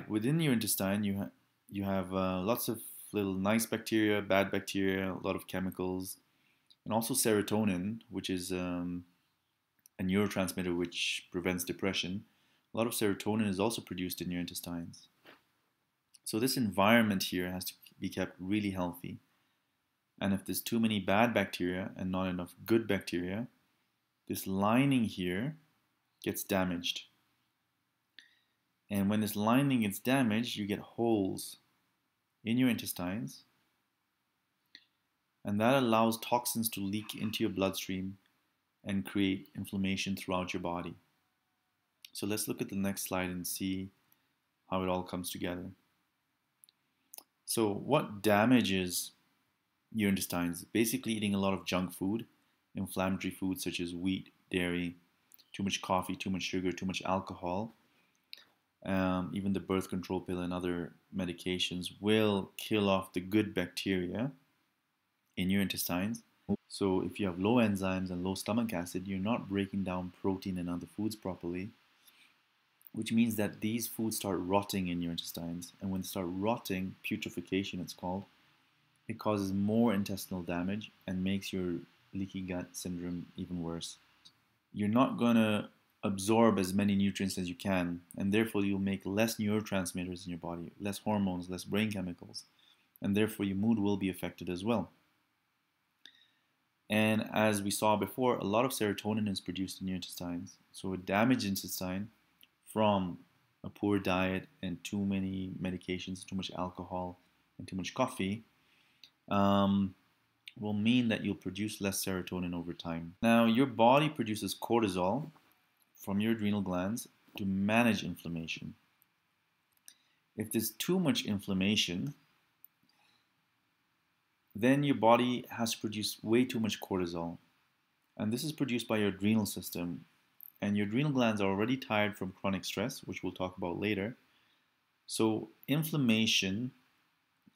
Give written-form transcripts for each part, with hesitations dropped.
Within your intestine, you have lots of little nice bacteria, bad bacteria, a lot of chemicals, and also serotonin, which is a neurotransmitter which prevents depression. A lot of serotonin is also produced in your intestines. So this environment here has to be kept really healthy. And if there's too many bad bacteria and not enough good bacteria, this lining here gets damaged. And when this lining gets damaged, you get holes in your intestines, and that allows toxins to leak into your bloodstream and create inflammation throughout your body. So let's look at the next slide and see how it all comes together. So what damages your intestines? Basically eating a lot of junk food, inflammatory foods such as wheat, dairy, too much coffee, too much sugar, too much alcohol. Even the birth control pill and other medications will kill off the good bacteria in your intestines. So if you have low enzymes and low stomach acid, you're not breaking down protein and other foods properly, which means that these foods start rotting in your intestines. And when they start rotting, putrefaction it's called, it causes more intestinal damage and makes your leaky gut syndrome even worse. You're not going to absorb as many nutrients as you can, and therefore you'll make less neurotransmitters in your body, less hormones, less brain chemicals, and therefore your mood will be affected as well. And as we saw before, a lot of serotonin is produced in your intestines. So a damaged intestine from a poor diet and too many medications, too much alcohol, and too much coffee will mean that you'll produce less serotonin over time. Now, your body produces cortisol from your adrenal glands to manage inflammation. If there's too much inflammation, then your body has to produce way too much cortisol. And this is produced by your adrenal system. And your adrenal glands are already tired from chronic stress, which we'll talk about later. So inflammation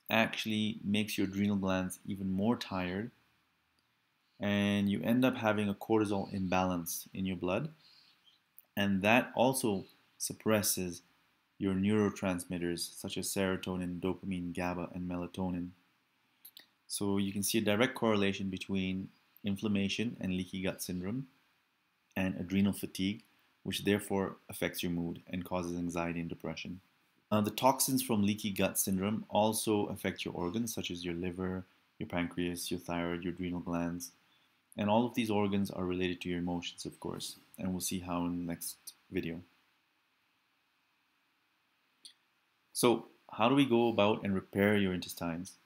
actually makes your adrenal glands even more tired, and you end up having a cortisol imbalance in your blood, and that also suppresses your neurotransmitters such as serotonin, dopamine, GABA, and melatonin. So you can see a direct correlation between inflammation and leaky gut syndrome and adrenal fatigue, which therefore affects your mood and causes anxiety and depression. The toxins from leaky gut syndrome also affect your organs such as your liver, your pancreas, your thyroid, your adrenal glands. And all of these organs are related to your emotions, of course. And we'll see how in the next video. So, how do we go about and repair your intestines?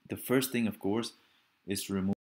The first thing, of course, is to remove